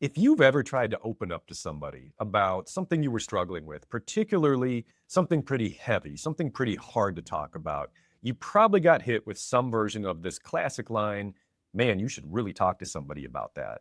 If you've ever tried to open up to somebody about something you were struggling with, particularly something pretty heavy, something pretty hard to talk about, you probably got hit with some version of this classic line, man, you should really talk to somebody about that.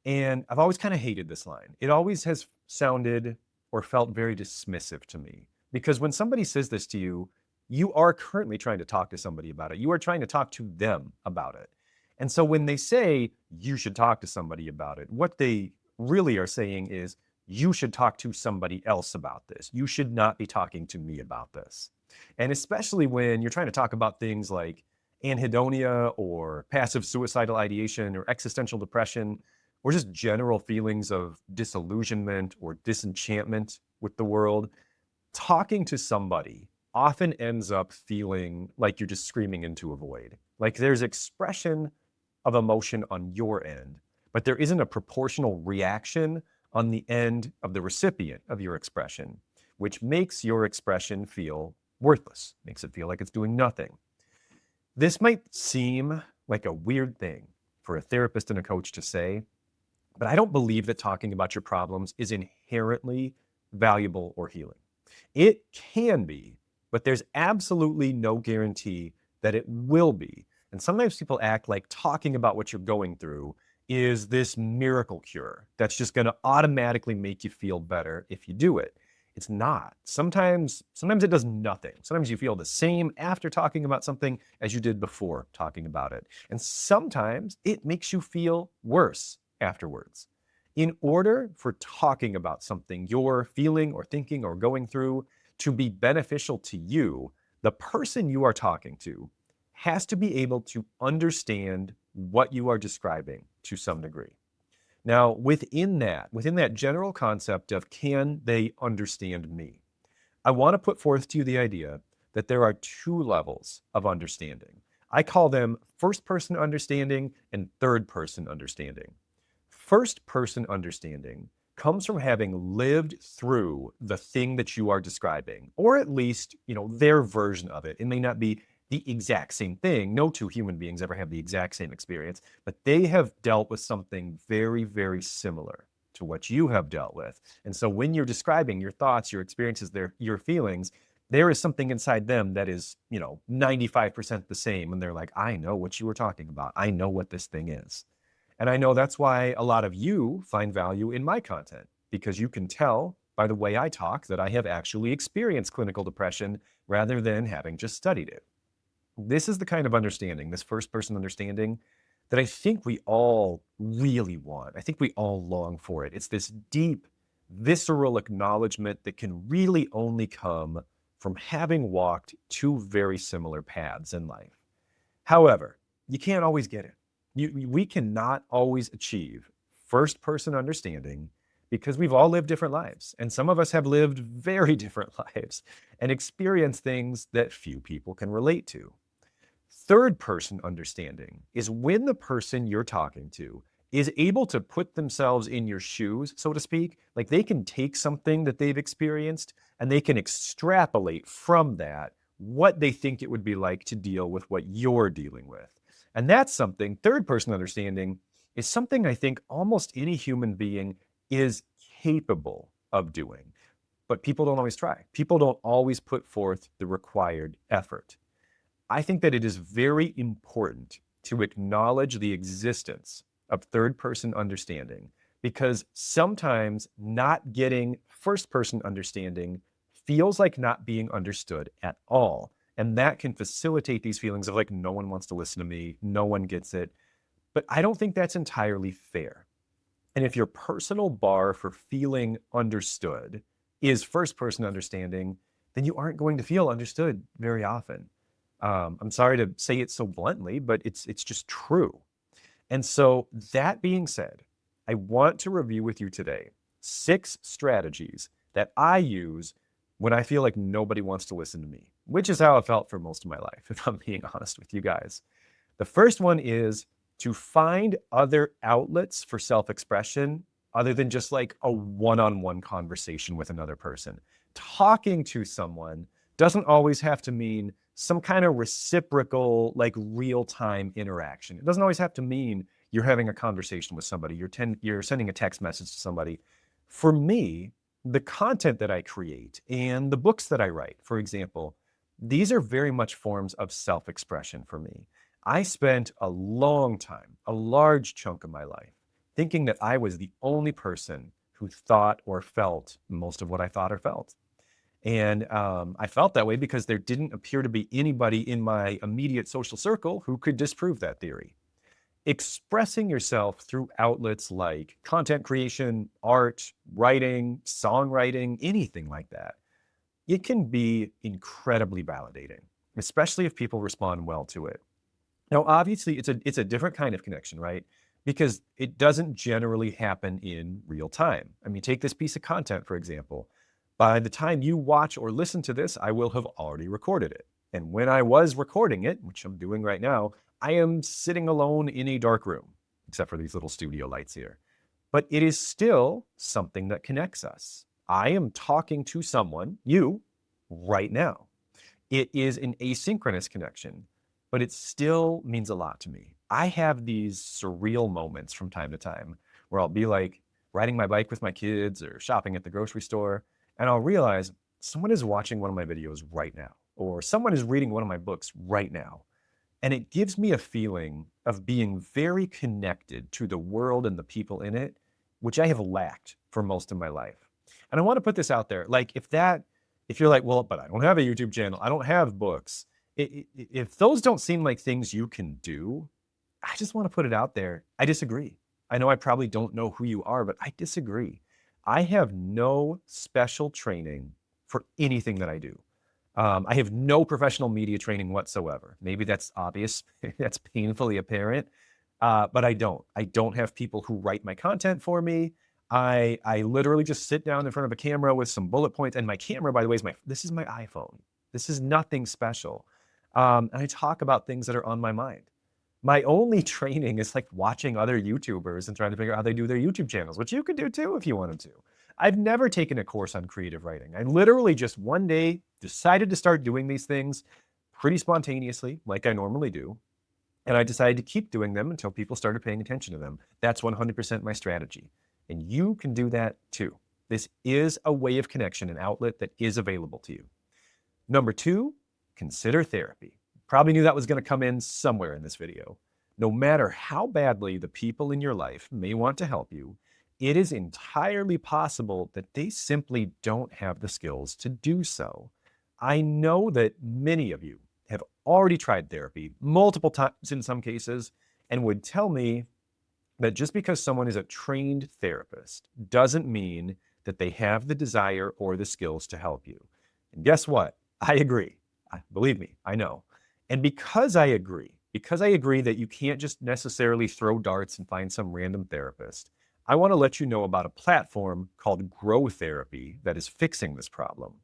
And I've always kind of hated this line. It always has sounded or felt very dismissive to me because when somebody says this to you, you are currently trying to talk to somebody about it. You are trying to talk to them about it. And so when they say you should talk to somebody about it, what they really are saying is you should talk to somebody else about this. You should not be talking to me about this. And especially when you're trying to talk about things like anhedonia or passive suicidal ideation or existential depression, or just general feelings of disillusionment or disenchantment with the world, talking to somebody often ends up feeling like you're just screaming into a void. Like there's expression of emotion on your end, but there isn't a proportional reaction on the end of the recipient of your expression, which makes your expression feel worthless, makes it feel like it's doing nothing. This might seem like a weird thing for a therapist and a coach to say, but I don't believe that talking about your problems is inherently valuable or healing. It can be, but there's absolutely no guarantee that it will be. And sometimes people act like talking about what you're going through is this miracle cure that's just going to automatically make you feel better if you do it. It's not. Sometimes it does nothing. Sometimes you feel the same after talking about something as you did before talking about it. And sometimes it makes you feel worse afterwards. In order for talking about something you're feeling or thinking or going through to be beneficial to you, the person you are talking to has to be able to understand what you are describing to some degree. Now, within that general concept of can they understand me, I want to put forth to you the idea that there are two levels of understanding. I call them first person understanding and third person understanding. First person understanding comes from having lived through the thing that you are describing, or at least, their version of it. It may not be the exact same thing. No two human beings ever have the exact same experience, but they have dealt with something very, very similar to what you have dealt with. And so when you're describing your thoughts, your experiences, your feelings, there is something inside them that is, 95% the same. And they're like, I know what you were talking about. I know what this thing is. And I know that's why a lot of you find value in my content, because you can tell by the way I talk that I have actually experienced clinical depression rather than having just studied it. This is the kind of understanding, this first person understanding, that I think we all really want. I think we all long for it. It's this deep, visceral acknowledgement that can really only come from having walked two very similar paths in life. However, you can't always get it. We cannot always achieve first person understanding because we've all lived different lives. And some of us have lived very different lives and experienced things that few people can relate to. Third person understanding is when the person you're talking to is able to put themselves in your shoes, so to speak. Like they can take something that they've experienced and they can extrapolate from that what they think it would be like to deal with what you're dealing with. And that's something, third person understanding is something I think almost any human being is capable of doing. But people don't always try. People don't always put forth the required effort. I think that it is very important to acknowledge the existence of third person understanding because sometimes not getting first person understanding feels like not being understood at all. And that can facilitate these feelings of like, no one wants to listen to me, no one gets it. But I don't think that's entirely fair. And if your personal bar for feeling understood is first person understanding, then you aren't going to feel understood very often. I'm sorry to say it so bluntly, but it's just true. And so that being said, I want to review with you today 6 strategies that I use when I feel like nobody wants to listen to me, which is how I felt for most of my life, if I'm being honest with you guys. The first one is to find other outlets for self-expression other than just like a one-on-one conversation with another person. Talking to someone doesn't always have to mean some kind of reciprocal, like real-time interaction. It doesn't always have to mean you're having a conversation with somebody, you're sending a text message to somebody. For me, the content that I create and the books that I write, for example, these are very much forms of self-expression for me. I spent a long time, a large chunk of my life, thinking that I was the only person who thought or felt most of what I thought or felt. And I felt that way because there didn't appear to be anybody in my immediate social circle who could disprove that theory. Expressing yourself through outlets like content creation, art, writing, songwriting, anything like that, it can be incredibly validating, especially if people respond well to it. Now, obviously, it's a different kind of connection, right? Because it doesn't generally happen in real time. I mean, take this piece of content, for example. By the time you watch or listen to this, I will have already recorded it. And when I was recording it, which I'm doing right now, I am sitting alone in a dark room, except for these little studio lights here. But it is still something that connects us. I am talking to someone, you, right now. It is an asynchronous connection, but it still means a lot to me. I have these surreal moments from time to time where I'll be like riding my bike with my kids or shopping at the grocery store, and I'll realize someone is watching one of my videos right now, or someone is reading one of my books right now. And it gives me a feeling of being very connected to the world and the people in it, which I have lacked for most of my life. And I want to put this out there. Like if you're like, well, but I don't have a YouTube channel, I don't have books. If those don't seem like things you can do, I just want to put it out there. I disagree. I know I probably don't know who you are, but I disagree. I have no special training for anything that I do. I have no professional media training whatsoever. Maybe that's obvious. That's painfully apparent. But I don't. I don't have people who write my content for me. I literally just sit down in front of a camera with some bullet points. And my camera, by the way, this is my iPhone. This is nothing special. And I talk about things that are on my mind. My only training is like watching other YouTubers and trying to figure out how they do their YouTube channels, which you could do too if you wanted to. I've never taken a course on creative writing. I literally just one day decided to start doing these things pretty spontaneously, like I normally do. And I decided to keep doing them until people started paying attention to them. That's 100% my strategy. And you can do that too. This is a way of connection, an outlet that is available to you. Number two, consider therapy. Probably knew that was going to come in somewhere in this video. No matter how badly the people in your life may want to help you, it is entirely possible that they simply don't have the skills to do so. I know that many of you have already tried therapy multiple times in some cases and would tell me that just because someone is a trained therapist doesn't mean that they have the desire or the skills to help you. And guess what? I agree. Believe me, I know. And because I agree that you can't just necessarily throw darts and find some random therapist, I want to let you know about a platform called Grow Therapy that is fixing this problem.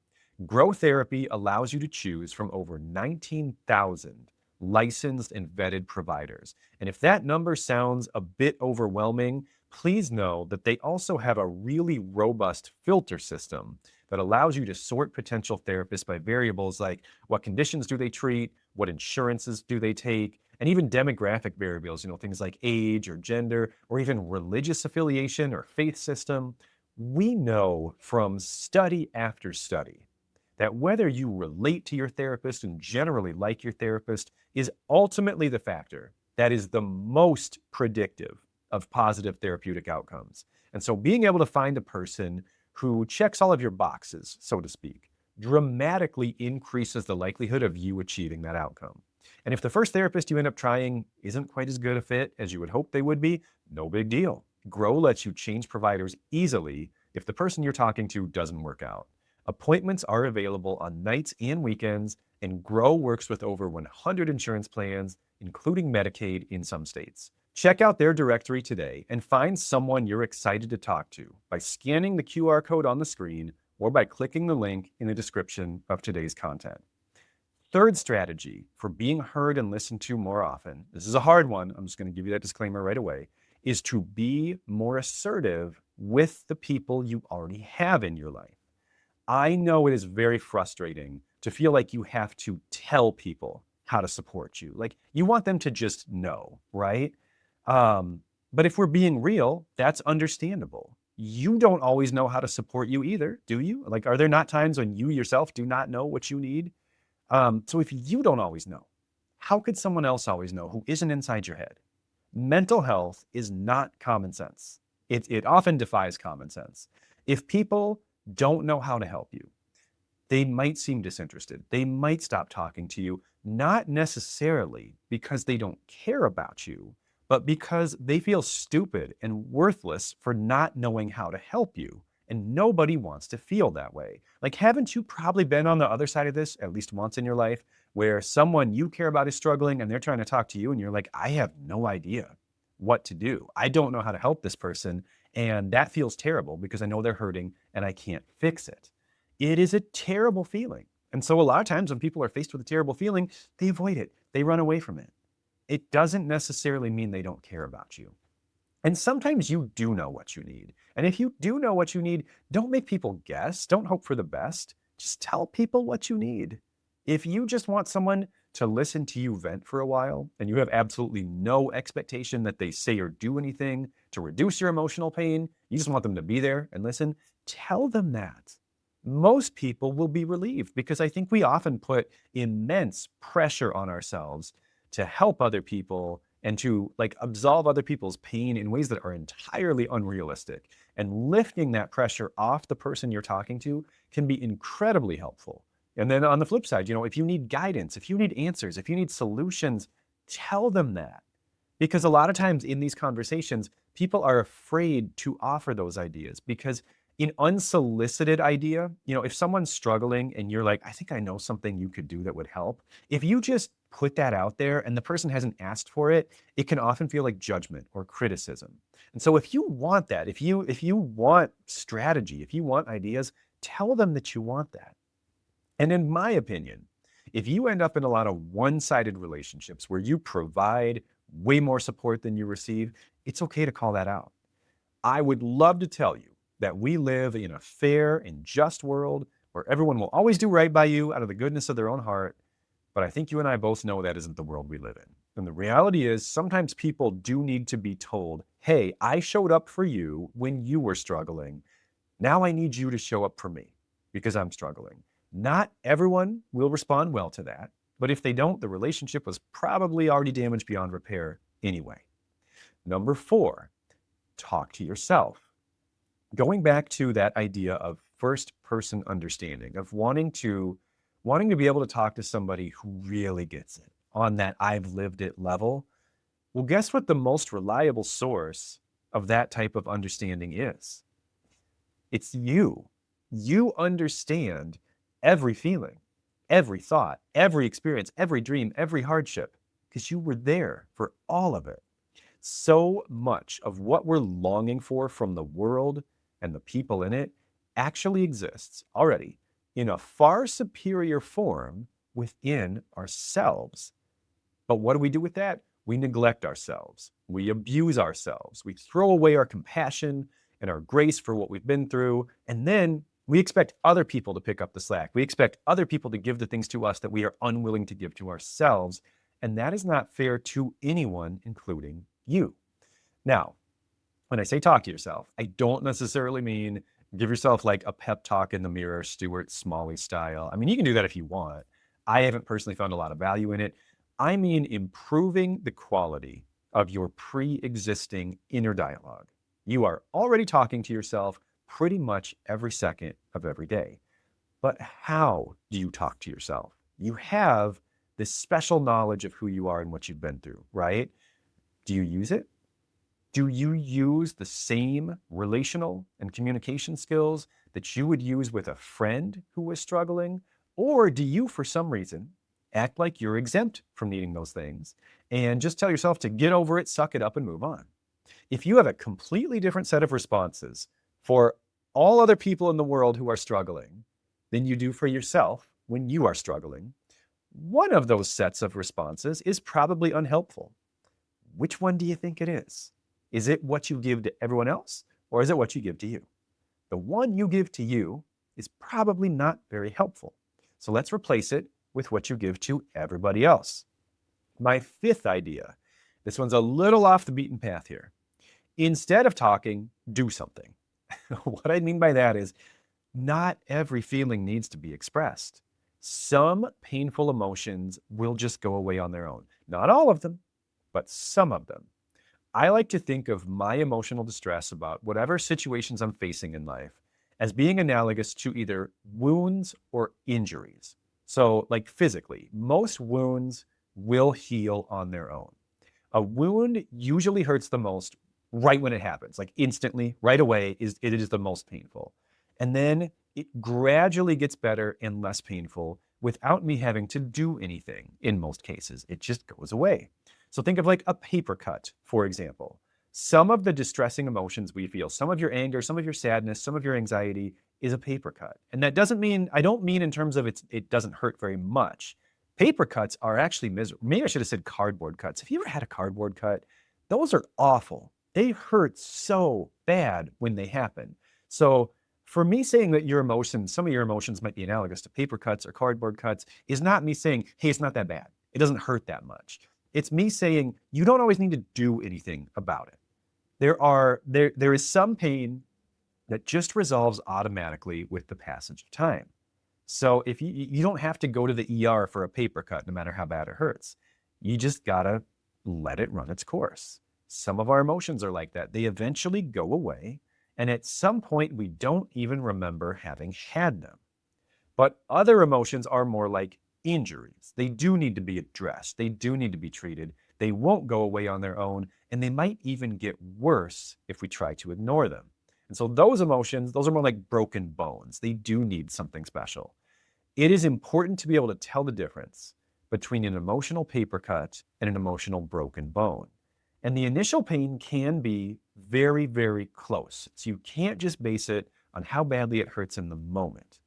Grow Therapy allows you to choose from over 19,000 licensed and vetted providers. And if that number sounds a bit overwhelming, please know that they also have a really robust filter system that allows you to sort potential therapists by variables like what conditions do they treat, what insurances do they take, and even demographic variables, things like age or gender, or even religious affiliation or faith system. We know from study after study that whether you relate to your therapist and generally like your therapist is ultimately the factor that is the most predictive of positive therapeutic outcomes. And so being able to find a person who checks all of your boxes, so to speak, dramatically increases the likelihood of you achieving that outcome. And if the first therapist you end up trying isn't quite as good a fit as you would hope they would be, no big deal. Grow lets you change providers easily if the person you're talking to doesn't work out. Appointments are available on nights and weekends, and Grow works with over 100 insurance plans, including Medicaid in some states. Check out their directory today and find someone you're excited to talk to by scanning the QR code on the screen or by clicking the link in the description of today's content. Third strategy for being heard and listened to more often, this is a hard one, I'm just going to give you that disclaimer right away, is to be more assertive with the people you already have in your life. I know it is very frustrating to feel like you have to tell people how to support you. Like you want them to just know, right? Um, but if we're being real, that's understandable. You don't always know how to support you either, do you? Like, are there not times when you yourself do not know what you need? So if you don't always know, how could someone else always know who isn't inside your head? Mental health is not common sense. It often defies common sense. If people don't know how to help you, they might seem disinterested. They might stop talking to you, not necessarily because they don't care about you, but because they feel stupid and worthless for not knowing how to help you. And nobody wants to feel that way. Like, haven't you probably been on the other side of this at least once in your life where someone you care about is struggling and they're trying to talk to you and you're like, I have no idea what to do. I don't know how to help this person. And that feels terrible because I know they're hurting and I can't fix it. It is a terrible feeling. And so a lot of times when people are faced with a terrible feeling, they avoid it. They run away from it. It doesn't necessarily mean they don't care about you. And sometimes you do know what you need. And if you do know what you need, don't make people guess. Don't hope for the best. Just tell people what you need. If you just want someone to listen to you vent for a while and you have absolutely no expectation that they say or do anything to reduce your emotional pain, you just want them to be there and listen, tell them that. Most people will be relieved because I think we often put immense pressure on ourselves to help other people and to like absolve other people's pain in ways that are entirely unrealistic. And lifting that pressure off the person you're talking to can be incredibly helpful. And then on the flip side, if you need guidance, if you need answers, if you need solutions, tell them that. Because a lot of times in these conversations, people are afraid to offer those ideas because an unsolicited idea, if someone's struggling and you're like, I think I know something you could do that would help. If you just put that out there and the person hasn't asked for it, it can often feel like judgment or criticism. And so if you want that, if you want strategy, if you want ideas, tell them that you want that. And in my opinion, if you end up in a lot of one-sided relationships where you provide way more support than you receive, it's okay to call that out. I would love to tell you that we live in a fair and just world where everyone will always do right by you out of the goodness of their own heart. But I think you and I both know that isn't the world we live in. And the reality is sometimes people do need to be told, hey, I showed up for you when you were struggling. Now I need you to show up for me because I'm struggling. Not everyone will respond well to that. But if they don't, the relationship was probably already damaged beyond repair anyway. Number 4, talk to yourself. Going back to that idea of first person understanding, of wanting to be able to talk to somebody who really gets it on that I've lived it level. Well, guess what the most reliable source of that type of understanding is? It's you. You understand every feeling, every thought, every experience, every dream, every hardship, because you were there for all of it. So much of what we're longing for from the world and the people in it actually exists already in a far superior form within ourselves. But what do we do with that? We neglect ourselves. We abuse ourselves. We throw away our compassion and our grace for what we've been through. And then we expect other people to pick up the slack. We expect other people to give the things to us that we are unwilling to give to ourselves. And that is not fair to anyone, including you. Now, when I say talk to yourself, I don't necessarily mean give yourself like a pep talk in the mirror, Stuart Smalley style. I mean, you can do that if you want. I haven't personally found a lot of value in it. I mean, improving the quality of your pre-existing inner dialogue. You are already talking to yourself pretty much every second of every day. But how do you talk to yourself? You have this special knowledge of who you are and what you've been through, right? Do you use it? Do you use the same relational and communication skills that you would use with a friend who was struggling? Or do you, for some reason, act like you're exempt from needing those things and just tell yourself to get over it, suck it up, and move on? If you have a completely different set of responses for all other people in the world who are struggling than you do for yourself when you are struggling, one of those sets of responses is probably unhelpful. Which one do you think it is? Is it what you give to everyone else, or is it what you give to you? The one you give to you is probably not very helpful. So let's replace it with what you give to everybody else. My 5th idea This one's a little off the beaten path here. Instead of talking, do something. What I mean by that is not every feeling needs to be expressed. Some painful emotions will just go away on their own. Not all of them, but some of them. I like to think of my emotional distress about whatever situations I'm facing in life as being analogous to either wounds or injuries. So, like physically, most wounds will heal on their own. A wound usually hurts the most right when it happens, like instantly, right away, it is the most painful. And then it gradually gets better and less painful without me having to do anything in most cases. It just goes away. So think of like a paper cut, for example. Some of the distressing emotions we feel, some of your anger, some of your sadness, some of your anxiety is a paper cut. And that doesn't mean, I don't mean in terms of it doesn't hurt very much. Paper cuts are actually miserable. Maybe I should have said cardboard cuts. Have you ever had a cardboard cut? Those are awful. They hurt so bad when they happen. So for me saying that your emotions, some of your emotions might be analogous to paper cuts or cardboard cuts, is not me saying, hey, it's not that bad. It doesn't hurt that much. It's me saying you don't always need to do anything about it. There is some pain that just resolves automatically with the passage of time. So if you don't have to go to the ER for a paper cut, no matter how bad it hurts. You just gotta let it run its course. Some of our emotions are like that. They eventually go away, and at some point we don't even remember having had them. But other emotions are more like injuries. They do need to be addressed. They do need to be treated. They won't go away on their own, and they might even get worse if we try to ignore them. And so those emotions, those are more like broken bones. They do need something special. It is important to be able to tell the difference between an emotional paper cut and an emotional broken bone. And the initial pain can be very, very close. So you can't just base it on how badly it hurts in the moment.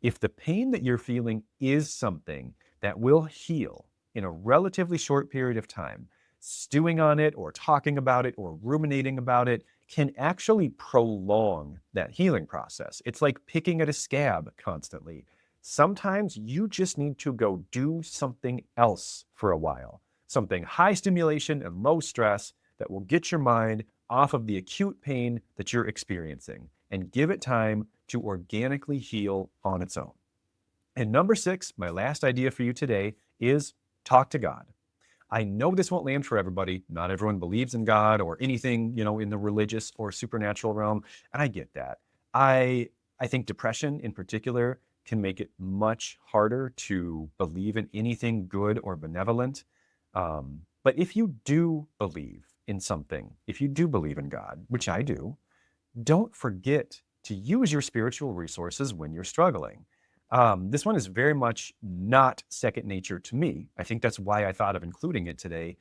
If the pain that you're feeling is something that will heal in a relatively short period of time, stewing on it or talking about it or ruminating about it can actually prolong that healing process. It's like picking at a scab constantly. Sometimes you just need to go do something else for a while, something high stimulation and low stress that will get your mind off of the acute pain that you're experiencing and give it time to organically heal on its own. And number 6, my last idea for you today is talk to God. I know this won't land for everybody. Not everyone believes in God or anything, in the religious or supernatural realm, and I get that. I think depression in particular can make it much harder to believe in anything good or benevolent. But if you do believe in something, if you do believe in God, which I do, don't forget to use your spiritual resources when you're struggling. This one is very much not second nature to me. I think that's why I thought of including it today.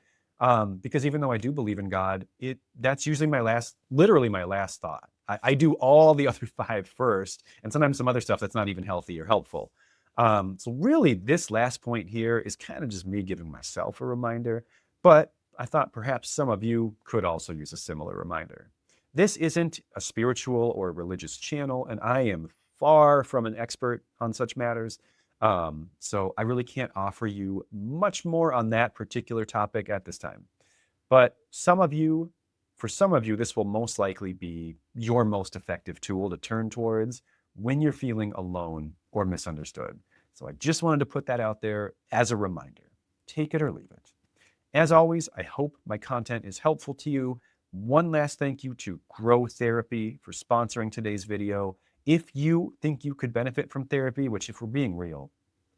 Because even though I do believe in God, that's usually literally my last thought. I do all the other 5 first, and sometimes some other stuff that's not even healthy or helpful. So really, this last point here is kind of just me giving myself a reminder, but I thought perhaps some of you could also use a similar reminder. This isn't a spiritual or religious channel, and I am far from an expert on such matters. So I really can't offer you much more on that particular topic at this time. But for some of you, this will most likely be your most effective tool to turn towards when you're feeling alone or misunderstood. So I just wanted to put that out there as a reminder. Take it or leave it. As always, I hope my content is helpful to you. One last thank you to Grow Therapy for sponsoring today's video. If you think you could benefit from therapy, which if we're being real,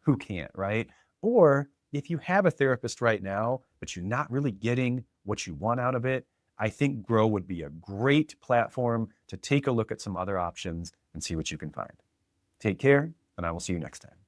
who can't, right? Or if you have a therapist right now, but you're not really getting what you want out of it, I think Grow would be a great platform to take a look at some other options and see what you can find. Take care, and I will see you next time.